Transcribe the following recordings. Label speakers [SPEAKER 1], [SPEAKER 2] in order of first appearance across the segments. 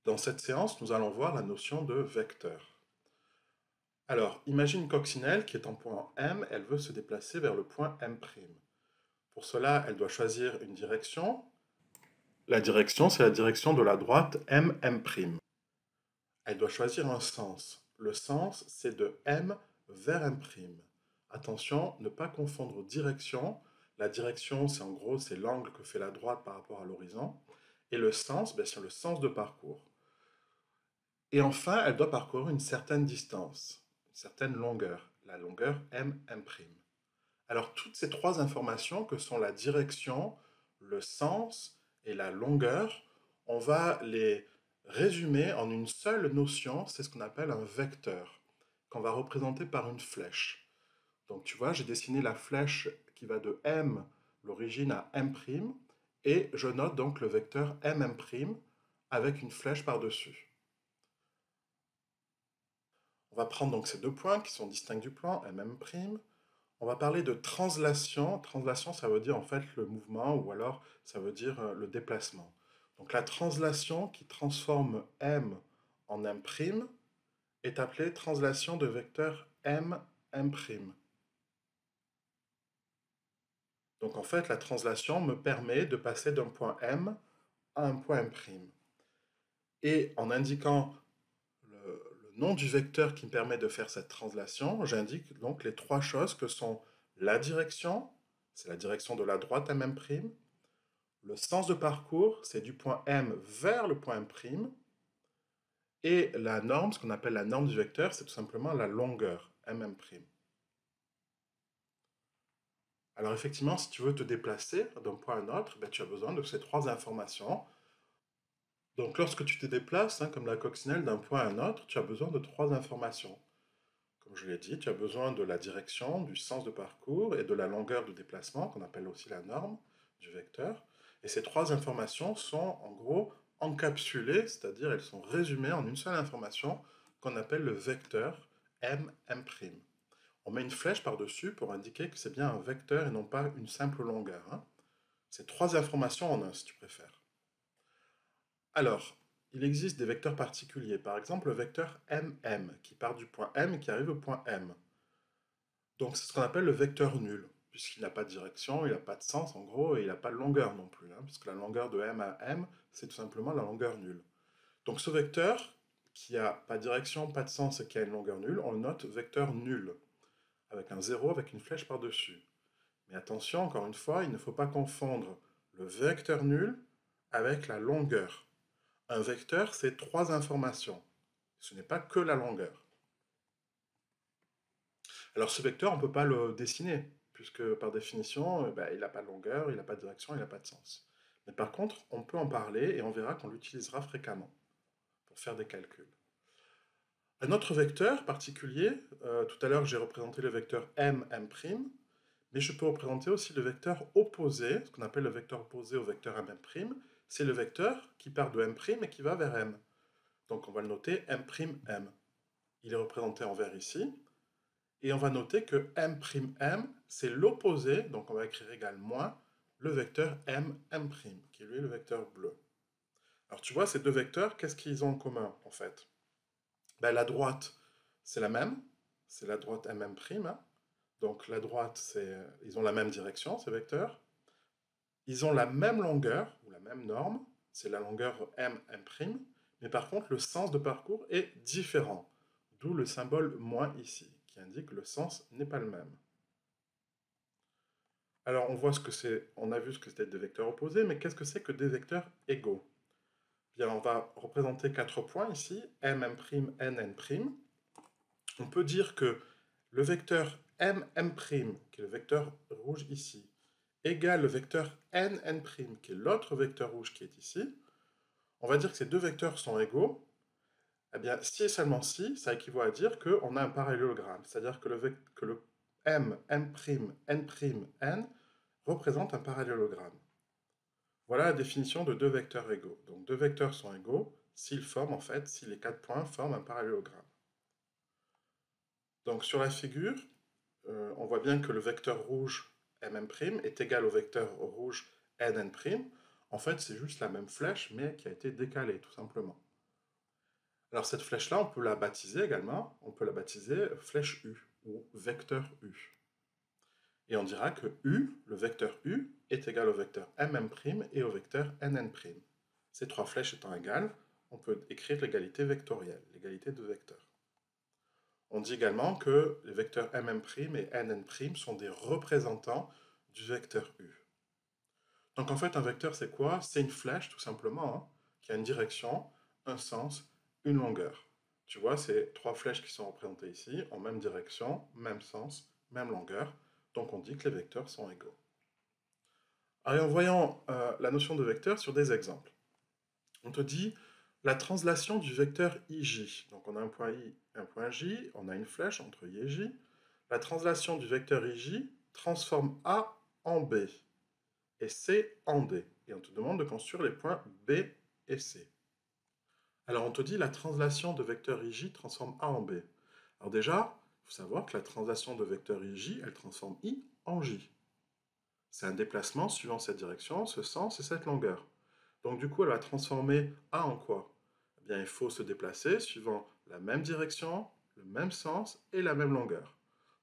[SPEAKER 1] Dans cette séance, nous allons voir la notion de vecteur. Alors, imagine une coccinelle qui est en point M, elle veut se déplacer vers le point M'. Pour cela, elle doit choisir une direction. La direction, c'est la direction de la droite M'. Elle doit choisir un sens. Le sens, c'est de M vers M'. Attention, ne pas confondre direction. La direction, c'est en gros, c'est l'angle que fait la droite par rapport à l'horizon. Et le sens, c'est le sens de parcours. Et enfin, elle doit parcourir une certaine distance, une certaine longueur, la longueur M'. Alors, toutes ces trois informations que sont la direction, le sens et la longueur, on va les résumer en une seule notion, c'est ce qu'on appelle un vecteur, qu'on va représenter par une flèche. Donc, tu vois, j'ai dessiné la flèche qui va de M, l'origine, à M', et je note donc le vecteur M', avec une flèche par-dessus. On va prendre donc ces deux points qui sont distincts du plan, M'. On va parler de translation. Translation, ça veut dire en fait le mouvement ou alors ça veut dire le déplacement. Donc la translation qui transforme M en M' est appelée translation de vecteur M'. Donc en fait, la translation me permet de passer d'un point M à un point M'. Et en indiquant le nom du vecteur qui me permet de faire cette translation, j'indique donc les trois choses que sont la direction, c'est la direction de la droite à M', le sens de parcours, c'est du point M vers le point M', et la norme, ce qu'on appelle la norme du vecteur, c'est tout simplement la longueur, M'. Alors effectivement, si tu veux te déplacer d'un point à un autre, tu as besoin de ces trois informations. Donc lorsque tu te déplaces, comme la coccinelle d'un point à un autre, tu as besoin de trois informations. Comme je l'ai dit, tu as besoin de la direction, du sens de parcours et de la longueur de déplacement, qu'on appelle aussi la norme du vecteur. Et ces trois informations sont en gros encapsulées, c'est-à-dire elles sont résumées en une seule information qu'on appelle le vecteur M'. On met une flèche par-dessus pour indiquer que c'est bien un vecteur et non pas une simple longueur. C'est trois informations en un, si tu préfères. Alors, il existe des vecteurs particuliers. Par exemple, le vecteur MM, qui part du point M et qui arrive au point M. Donc c'est ce qu'on appelle le vecteur nul, puisqu'il n'a pas de direction, il n'a pas de sens en gros, et il n'a pas de longueur non plus, puisque la longueur de M à M, c'est tout simplement la longueur nulle. Donc ce vecteur, qui n'a pas de direction, pas de sens et qui a une longueur nulle, on le note vecteur nul, avec un zéro, avec une flèche par-dessus. Mais attention, encore une fois, il ne faut pas confondre le vecteur nul avec la longueur. Un vecteur, c'est trois informations. Ce n'est pas que la longueur. Alors ce vecteur, on ne peut pas le dessiner, puisque par définition, il n'a pas de longueur, il n'a pas de direction, il n'a pas de sens. Mais par contre, on peut en parler et on verra qu'on l'utilisera fréquemment pour faire des calculs. Un autre vecteur particulier, tout à l'heure j'ai représenté le vecteur M', mais je peux représenter aussi le vecteur opposé, ce qu'on appelle le vecteur opposé au vecteur M', c'est le vecteur qui part de M' et qui va vers M. Donc on va le noter M'. Il est représenté en vert ici. Et on va noter que M', c'est l'opposé, donc on va écrire égal moins le vecteur M', qui est lui le vecteur bleu. Alors tu vois, ces deux vecteurs, qu'est-ce qu'ils ont en commun en fait? La droite, c'est la même, c'est la droite M'. Donc la droite, ils ont la même direction, ces vecteurs. Ils ont la même longueur, ou la même norme, c'est la longueur M', mais par contre le sens de parcours est différent, d'où le symbole moins ici, qui indique que le sens n'est pas le même. Alors on voit ce que c'est, on a vu ce que c'était des vecteurs opposés, mais qu'est-ce que c'est que des vecteurs égaux? Bien, on va représenter quatre points ici, M', N, N'. On peut dire que le vecteur M', qui est le vecteur rouge ici, égale le vecteur N', qui est l'autre vecteur rouge qui est ici. On va dire que ces deux vecteurs sont égaux. Eh bien, si et seulement si, ça équivaut à dire qu'on a un parallélogramme, c'est-à-dire que le M', N' représente un parallélogramme. Voilà la définition de deux vecteurs égaux. Donc deux vecteurs sont égaux s'ils forment, en fait, si les quatre points forment un parallélogramme. Donc sur la figure, on voit bien que le vecteur rouge M' est égal au vecteur rouge N'. En fait, c'est juste la même flèche, mais qui a été décalée, tout simplement. Alors cette flèche-là, on peut la baptiser également, on peut la baptiser flèche U ou vecteur U. Et on dira que U, le vecteur U, est égal au vecteur mm' et au vecteur nn'. Ces trois flèches étant égales, on peut écrire l'égalité vectorielle, l'égalité de vecteurs. On dit également que les vecteurs mm' et nn' sont des représentants du vecteur U. Donc en fait, un vecteur, c'est quoi? C'est une flèche, tout simplement, hein, qui a une direction, un sens, une longueur. Tu vois, c'est trois flèches qui sont représentées ici, en même direction, même sens, même longueur. Donc on dit que les vecteurs sont égaux. Alors, en voyant la notion de vecteur sur des exemples. On te dit la translation du vecteur ij. Donc on a un point i, un point j, on a une flèche entre i et j. La translation du vecteur ij transforme a en b et c en d. Et on te demande de construire les points b et c. Alors on te dit la translation de vecteur ij transforme a en b. Alors déjà, il faut savoir que la translation de vecteur ij, elle transforme i en j. C'est un déplacement suivant cette direction, ce sens et cette longueur. Donc du coup, elle va transformer A en quoi? Eh bien, il faut se déplacer suivant la même direction, le même sens et la même longueur.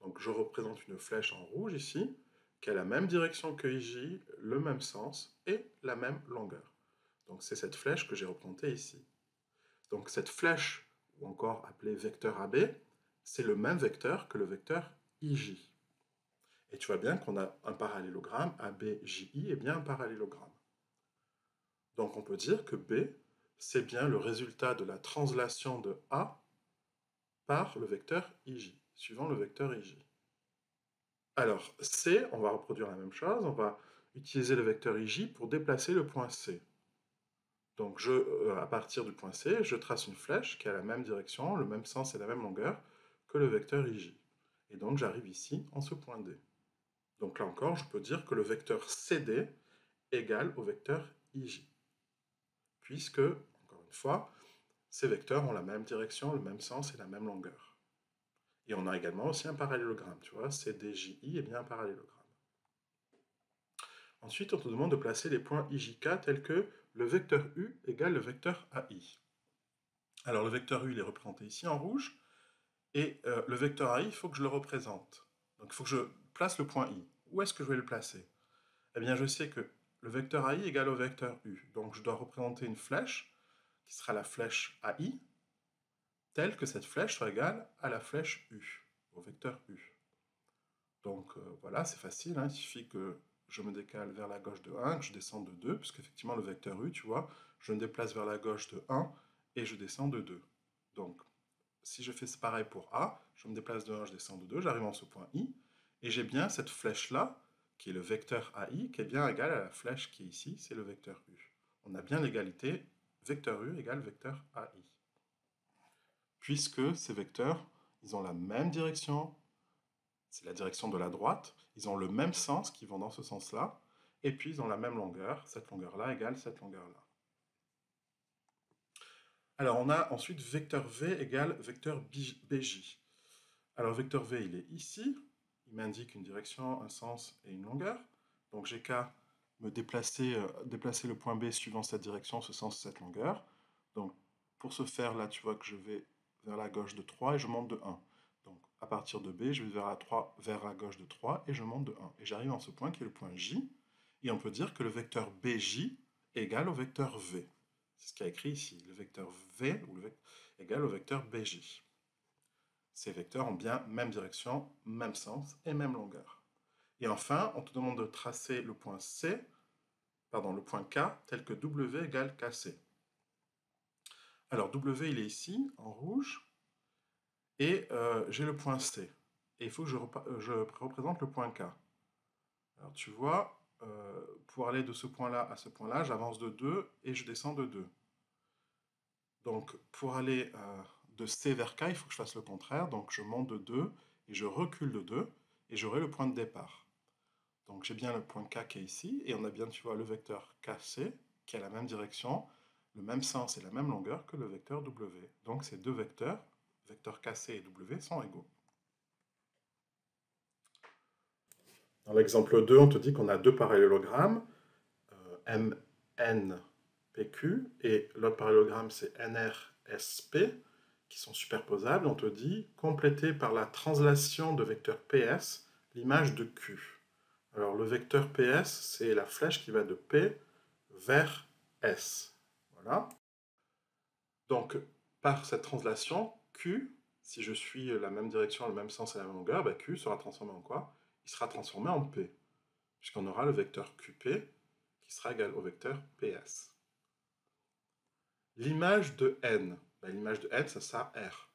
[SPEAKER 1] Donc je représente une flèche en rouge ici, qui a la même direction que IJ, le même sens et la même longueur. Donc c'est cette flèche que j'ai représentée ici. Donc cette flèche, ou encore appelée vecteur AB, c'est le même vecteur que le vecteur IJ. Et tu vois bien qu'on a un parallélogramme, ABJI est bien un parallélogramme. Donc on peut dire que B, c'est bien le résultat de la translation de A par le vecteur IJ, suivant le vecteur IJ. Alors C, on va reproduire la même chose, on va utiliser le vecteur IJ pour déplacer le point C. Donc à partir du point C, je trace une flèche qui a la même direction, le même sens et la même longueur que le vecteur IJ. Et donc j'arrive ici en ce point D. Donc là encore, je peux dire que le vecteur CD égale au vecteur IJ. Puisque, encore une fois, ces vecteurs ont la même direction, le même sens et la même longueur. Et on a également aussi un parallélogramme, tu vois, CDJI est bien un parallélogramme. Ensuite, on te demande de placer les points IJK tels que le vecteur U égale le vecteur AI. Alors le vecteur U, il est représenté ici en rouge, et le vecteur AI, il faut que je le représente. Donc il faut que je place le point I. Où est-ce que je vais le placer? Eh bien, je sais que le vecteur AI égale au vecteur U. Donc, je dois représenter une flèche, qui sera la flèche AI, telle que cette flèche soit égale à la flèche U, au vecteur U. Donc, voilà, c'est facile, hein, il suffit que je me décale vers la gauche de 1, que je descende de 2, puisqu'effectivement, le vecteur U, tu vois, je me déplace vers la gauche de 1 et je descends de 2. Donc, si je fais pareil pour A, je me déplace de 1, je descends de 2, j'arrive en ce point I, et j'ai bien cette flèche-là, qui est le vecteur AI, qui est bien égal à la flèche qui est ici, c'est le vecteur U. On a bien l'égalité vecteur U égale vecteur AI. Puisque ces vecteurs, ils ont la même direction, c'est la direction de la droite, ils ont le même sens, qui vont dans ce sens-là, et puis ils ont la même longueur, cette longueur-là égale cette longueur-là. Alors on a ensuite vecteur V égale vecteur BJ. Alors vecteur V, il est ici, il m'indique une direction, un sens et une longueur. Donc j'ai qu'à me déplacer le point B suivant cette direction, ce sens, cette longueur. Donc pour ce faire, là, tu vois que je vais vers la gauche de 3 et je monte de 1. Donc à partir de B, je vais vers la gauche de 3 et je monte de 1. Et j'arrive en ce point qui est le point J. Et on peut dire que le vecteur BJ est égal au vecteur V. C'est ce qui est écrit ici. Le vecteur V égal au vecteur BJ. Ces vecteurs ont bien même direction, même sens et même longueur. Et enfin, on te demande de tracer le point le point K, tel que W égale KC. Alors W, il est ici, en rouge, et j'ai le point C. Et il faut que je représente le point K. Alors tu vois, pour aller de ce point-là à ce point-là, j'avance de 2 et je descends de 2. Donc pour aller de C vers K, il faut que je fasse le contraire. Donc je monte de 2 et je recule de 2 et j'aurai le point de départ. Donc j'ai bien le point K qui est ici et on a bien, tu vois, le vecteur KC qui a la même direction, le même sens et la même longueur que le vecteur W. Donc ces deux vecteurs, vecteurs KC et W, sont égaux. Dans l'exemple 2, on te dit qu'on a deux parallélogrammes, MNPQ, et l'autre parallélogramme c'est NR SP, qui sont superposables, on te dit compléter par la translation de vecteur PS l'image de Q. Alors le vecteur PS, c'est la flèche qui va de P vers S. Voilà. Donc par cette translation, Q, si je suis la même direction, le même sens et la même longueur, ben, Q sera transformé en quoi? Il sera transformé en P, puisqu'on aura le vecteur QP qui sera égal au vecteur PS. L'image de N, ben, l'image de N, ça sera R.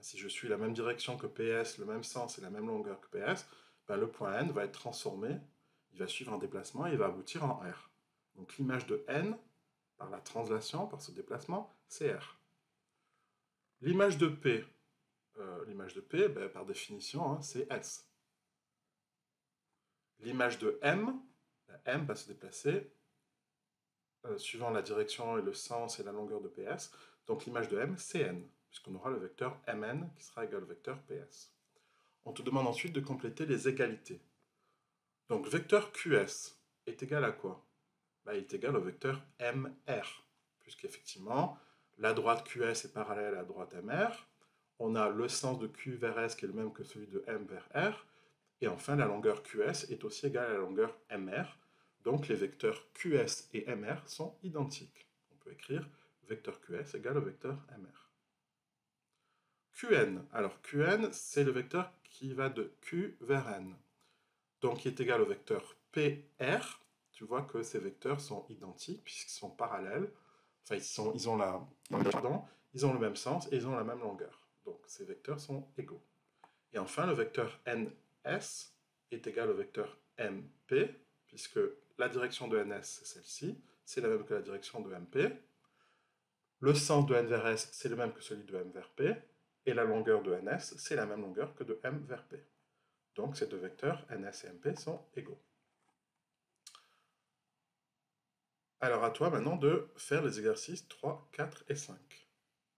[SPEAKER 1] Si je suis la même direction que PS, le même sens et la même longueur que PS, ben le point N va être transformé, il va suivre un déplacement et il va aboutir en R. Donc l'image de N, par la translation, par ce déplacement, c'est R. L'image de P, ben, par définition, hein, c'est S. L'image de M, ben, M va se déplacer suivant la direction et le sens et la longueur de PS. Donc l'image de M, c'est N, puisqu'on aura le vecteur Mn qui sera égal au vecteur PS. On te demande ensuite de compléter les égalités. Donc vecteur QS est égal à quoi? Ben, il est égal au vecteur MR, puisqu'effectivement, la droite QS est parallèle à la droite MR. On a le sens de Q vers S qui est le même que celui de M vers R. Et enfin, la longueur QS est aussi égale à la longueur MR. Donc les vecteurs QS et MR sont identiques. On peut écrire vecteur QS égale au vecteur MR. QN. Alors QN, c'est le vecteur qui va de Q vers N. Donc il est égal au vecteur PR. Tu vois que ces vecteurs sont identiques puisqu'ils sont parallèles. Enfin, ils ont le même sens et ils ont la même longueur. Donc ces vecteurs sont égaux. Et enfin, le vecteur NS est égal au vecteur MP, puisque la direction de NS, c'est celle-ci, c'est la même que la direction de MP. Le sens de N vers S, c'est le même que celui de M vers P, et la longueur de NS, c'est la même longueur que de M vers P. Donc ces deux vecteurs, NS et MP, sont égaux. Alors à toi maintenant de faire les exercices 3, 4 et 5.